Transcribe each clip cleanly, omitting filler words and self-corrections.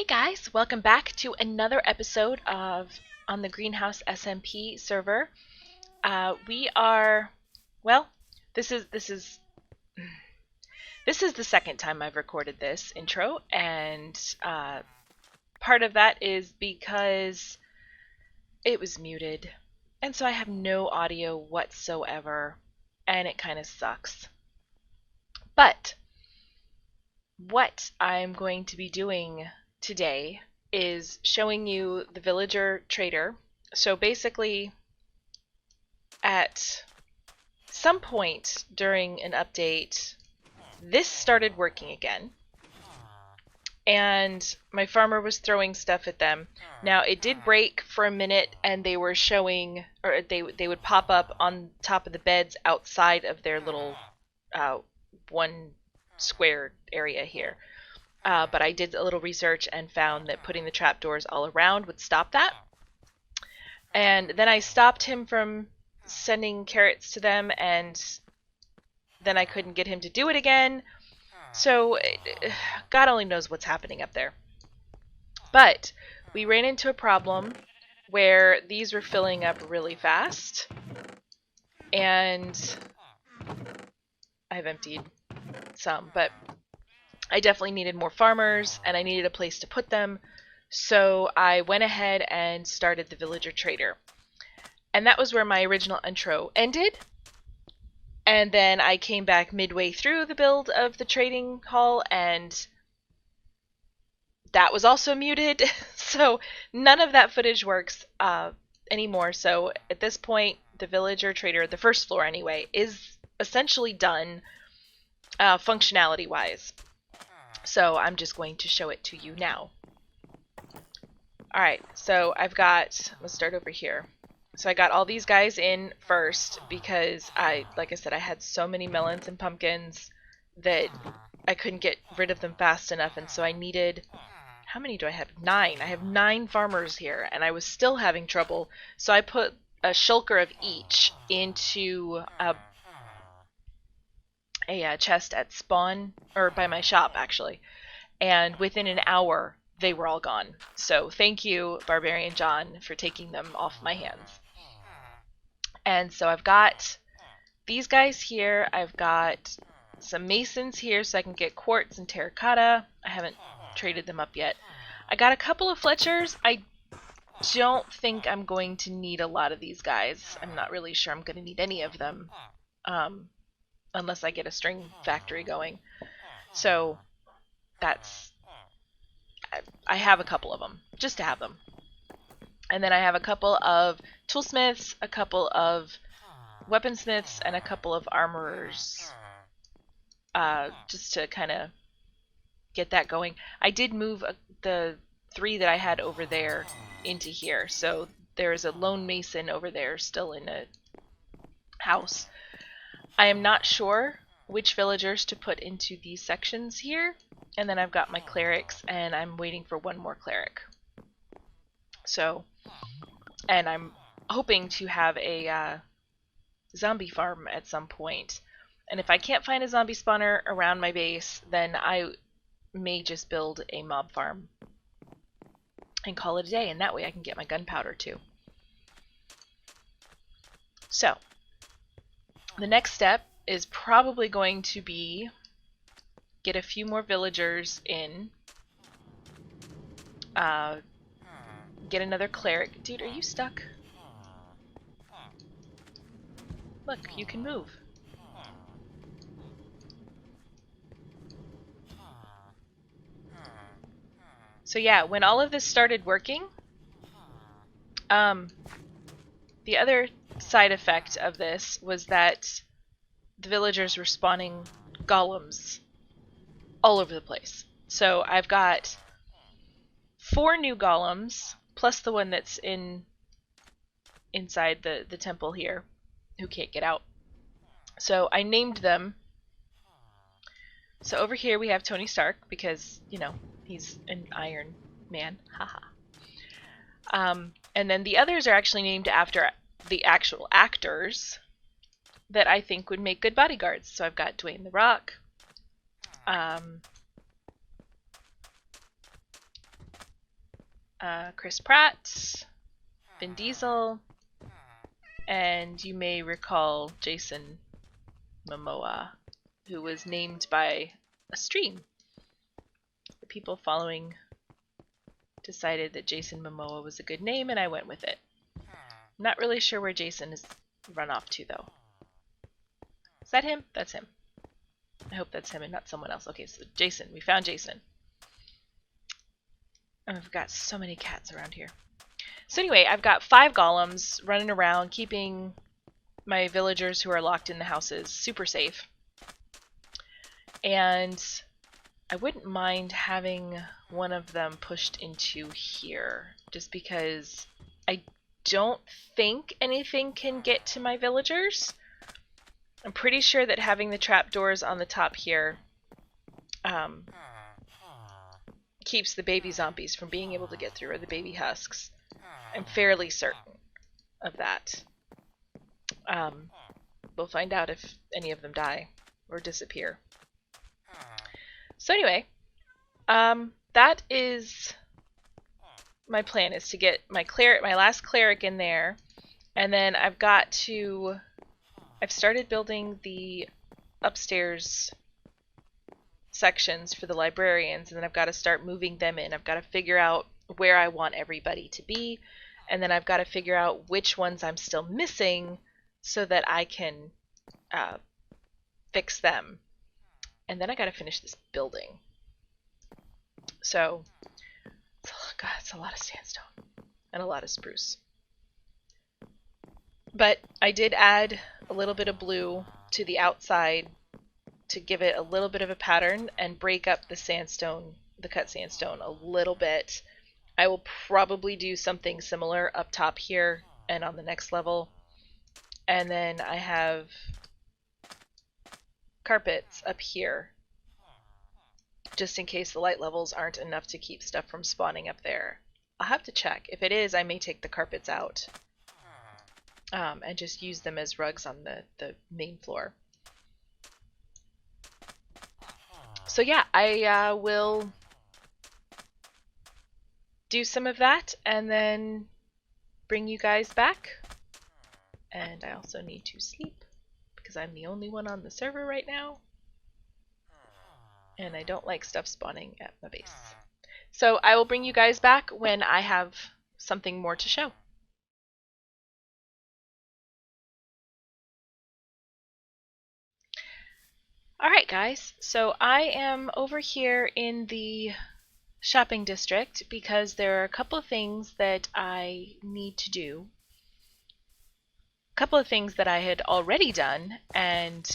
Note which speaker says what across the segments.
Speaker 1: guys, welcome back to another episode of on the Greenhouse SMP server. We are, well, this is the second time I've recorded this intro, and part of that is because it was muted, and so I have no audio whatsoever, and it kind of sucks. But what I'm going to be doing today is showing you the villager trader. So basically, at some point during an update, this started working again, and my farmer was throwing stuff at them. Now, it did break for a minute, and they were showing, or they would pop up on top of the beds outside of their little one square area here. But I did a little research and found that putting the trapdoors all around would stop that. And then I stopped him from sending carrots to them, and then I couldn't get him to do it again. So God only knows what's happening up there. But we ran into a problem where these were filling up really fast, and I've emptied some, but I definitely needed more farmers, and I needed a place to put them, so I went ahead and started the villager trader. And that was where my original intro ended, and then I came back midway through the build of the trading hall, and that was also muted, so none of that footage works anymore. So at this point, the villager trader, the first floor anyway, is essentially done functionality-wise. So I'm just going to show it to you now. Alright, so let's start over here. So I got all these guys in first because like I said, I had so many melons and pumpkins that I couldn't get rid of them fast enough, and so I needed, how many do I have? 9. I have 9 farmers here, and I was still having trouble, so I put a shulker of each into a chest at spawn, or by my shop actually, and within an hour they were all gone. So thank you, Barbarian John, for taking them off my hands. And so I've got these guys here, I've got some masons here so I can get quartz and terracotta. I haven't traded them up yet. I got a couple of Fletchers. I don't think I'm going to need a lot of these guys. I'm not really sure I'm going to need any of them. Unless I get a string factory going. So I have a couple of them, just to have them. And then I have a couple of toolsmiths, a couple of weaponsmiths, and a couple of armorers, just to kind of get that going. I did move the 3 that I had over there into here, so there is a lone mason over there still in a house. I am not sure which villagers to put into these sections here, and then I've got my clerics, and I'm waiting for one more cleric. So, and I'm hoping to have a zombie farm at some point. And if I can't find a zombie spawner around my base, then I may just build a mob farm and call it a day, and that way I can get my gunpowder too. So, the next step is probably going to be get a few more villagers in, get another cleric. Dude, are you stuck? Look, you can move. So yeah, when all of this started working, the other side effect of this was that the villagers were spawning golems all over the place. So I've got 4 new golems, plus the one that's inside the temple here, who can't get out. So I named them. So over here we have Tony Stark, because, you know, he's an Iron Man. Haha. And then the others are actually named after the actual actors that I think would make good bodyguards. So I've got Dwayne The Rock, Chris Pratt, Vin Diesel, and you may recall Jason Momoa, who was named by a stream. The people following decided that Jason Momoa was a good name, and I went with it. I'm not really sure where Jason is run off to, though. Is that him? That's him. I hope that's him and not someone else. Okay, so Jason. We found Jason. And we've got so many cats around here. So anyway, I've got 5 golems running around, keeping my villagers who are locked in the houses super safe. And I wouldn't mind having one of them pushed into here, just because I don't think anything can get to my villagers. I'm pretty sure that having the trapdoors on the top here keeps the baby zombies from being able to get through, or the baby husks. I'm fairly certain of that. We'll find out if any of them die or disappear. So anyway, that is my plan, is to get my last cleric in there, and then I've started building the upstairs sections for the librarians, and then I've got to start moving them in. I've got to figure out where I want everybody to be, and then I've got to figure out which ones I'm still missing so that I can fix them. And then I got to finish this building. So, God, it's a lot of sandstone and a lot of spruce. But I did add a little bit of blue to the outside to give it a little bit of a pattern and break up the sandstone, the cut sandstone, a little bit. I will probably do something similar up top here and on the next level. And then I have carpets up here, just in case the light levels aren't enough to keep stuff from spawning up there. I'll have to check. If it is, I may take the carpets out and just use them as rugs on the main floor. So yeah, I will do some of that and then bring you guys back. And I also need to sleep because I'm the only one on the server right now. And I don't like stuff spawning at my base. So I will bring you guys back when I have something more to show. Alright guys, so I am over here in the shopping district because there are a couple of things that I need to do. A couple of things that I had already done, and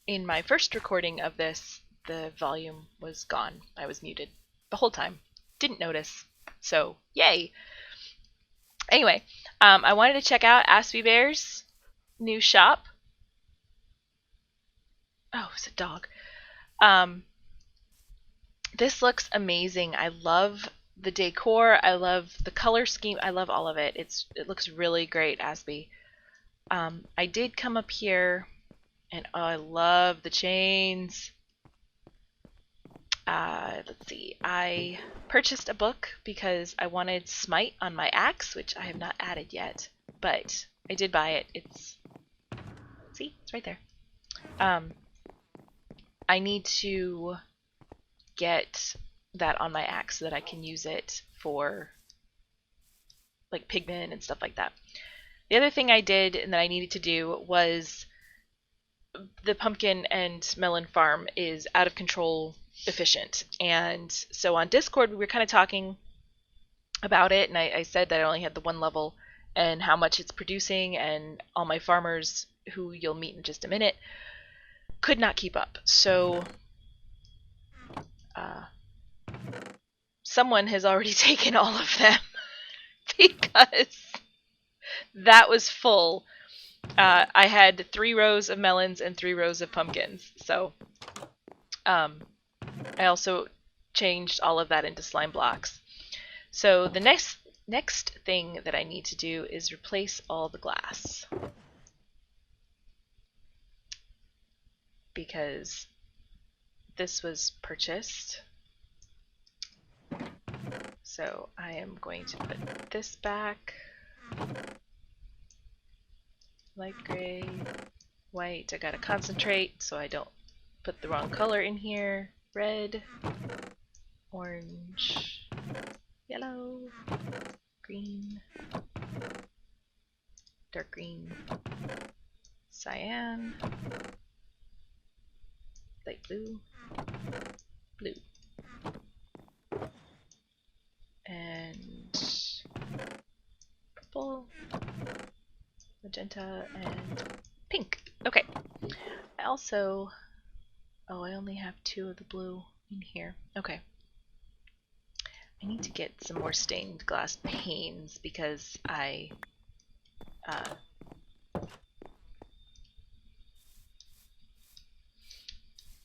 Speaker 1: in my first recording of this, the volume was gone. I was muted the whole time. Didn't notice. So, yay! Anyway, I wanted to check out Aspie Bear's new shop. Oh, it's a dog. This looks amazing. I love the decor. I love the color scheme. I love all of it. It looks really great, Aspie. I did come up here, and oh, I love the chains. Let's see. I purchased a book because I wanted Smite on my axe, which I have not added yet, but I did buy it. See, it's right there. I need to get that on my axe so that I can use it for like pigment and stuff like that. The other thing I did and that I needed to do was the pumpkin and melon farm is out of control efficient. And so on Discord we were kind of talking about it, and I said that I only had the 1 level and how much it's producing, and all my farmers, who you'll meet in just a minute, could not keep up. So someone has already taken all of them because that was full. I had 3 rows of melons and 3 rows of pumpkins. So I also changed all of that into slime blocks. So the next thing that I need to do is replace all the glass, because this was purchased So I am going to put this back. Light gray, white. I gotta concentrate so I don't put the wrong color in here. Red, orange, yellow, green, dark green, cyan, light blue, blue, and purple, magenta, and pink. Okay. I also... Oh, I only have 2 of the blue in here. Okay. I need to get some more stained glass panes because I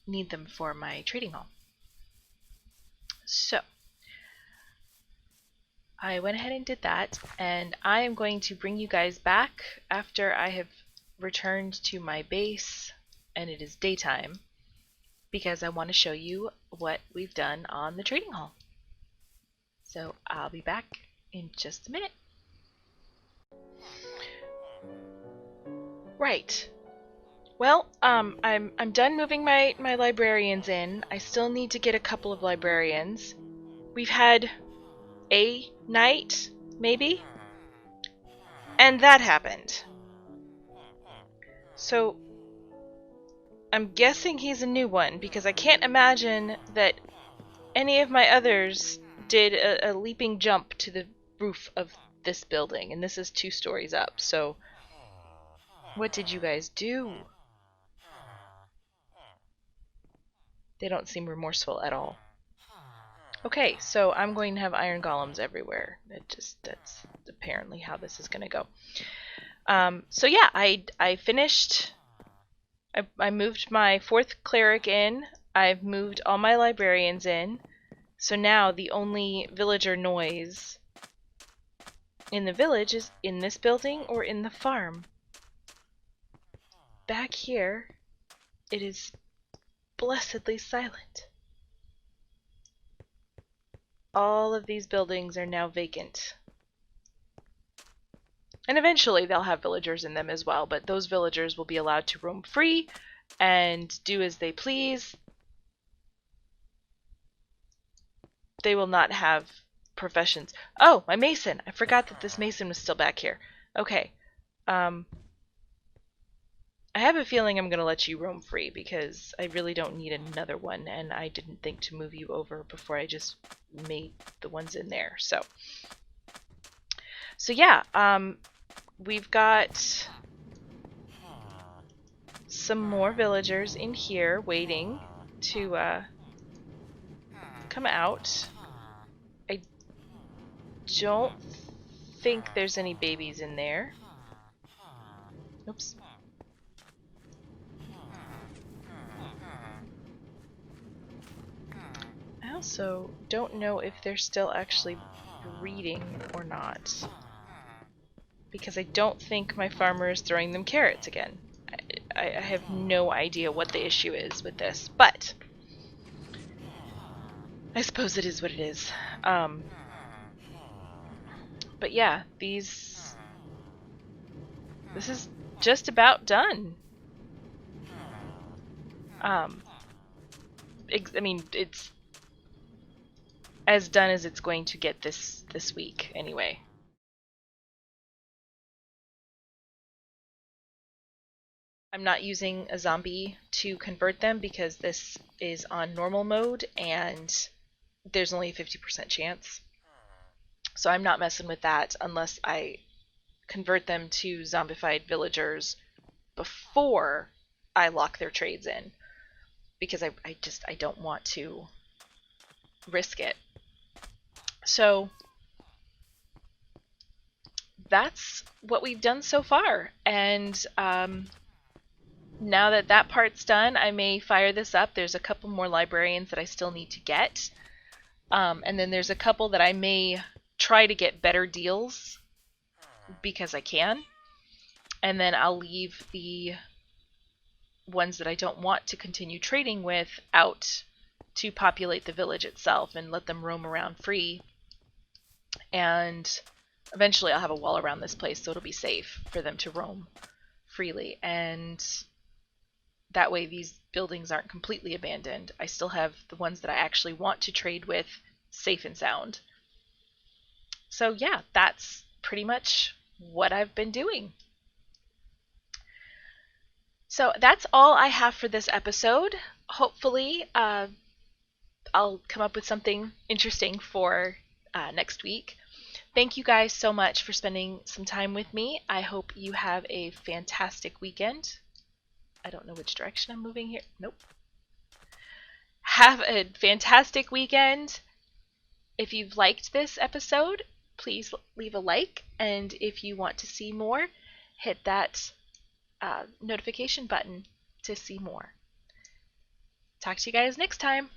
Speaker 1: need them for my trading hall. So I went ahead and did that, and I am going to bring you guys back after I have returned to my base and it is daytime, because I want to show you what we've done on the trading hall. So I'll be back in just a minute. Right. Well, I'm done moving my librarians in. I still need to get a couple of librarians. We've had a night, maybe? And that happened. So I'm guessing he's a new one, because I can't imagine that any of my others did a leaping jump to the roof of this building, and this is 2 stories up, so what did you guys do? They don't seem remorseful at all. Okay, so I'm going to have iron golems everywhere. That's apparently how this is going to go. So yeah, I finished. I moved my 4th cleric in. I've moved all my librarians in. So now the only villager noise in the village is in this building or in the farm. Back here, it is blessedly silent. All of these buildings are now vacant. And eventually they'll have villagers in them as well, but those villagers will be allowed to roam free and do as they please. They will not have professions. Oh, my mason! I forgot that this mason was still back here. Okay. I have a feeling I'm going to let you roam free because I really don't need another one, and I didn't think to move you over before I just made the ones in there. So yeah, we've got some more villagers in here waiting to come out. I don't think there's any babies in there. Oops. I also don't know if they're still actually breeding or not, because I don't think my farmer is throwing them carrots again. I have no idea what the issue is with this, but I suppose it is what it is. But yeah, this is just about done. I mean, it's as done as it's going to get this week, anyway. I'm not using a zombie to convert them because this is on normal mode and there's only a 50% chance. So I'm not messing with that unless I convert them to zombified villagers before I lock their trades in, because I don't want to risk it. So that's what we've done so far, and now that that part's done, I may fire this up. There's a couple more librarians that I still need to get, and then there's a couple that I may try to get better deals because I can, and then I'll leave the ones that I don't want to continue trading with out to populate the village itself and let them roam around free And eventually I'll have a wall around this place so it'll be safe for them to roam freely. And that way these buildings aren't completely abandoned. I still have the ones that I actually want to trade with safe and sound. So yeah, that's pretty much what I've been doing. So that's all I have for this episode. Hopefully, I'll come up with something interesting for next week. Thank you guys so much for spending some time with me. I hope you have a fantastic weekend. I don't know which direction I'm moving here. Nope. Have a fantastic weekend. If you've liked this episode, please leave a like. And if you want to see more, hit that notification button to see more. Talk to you guys next time.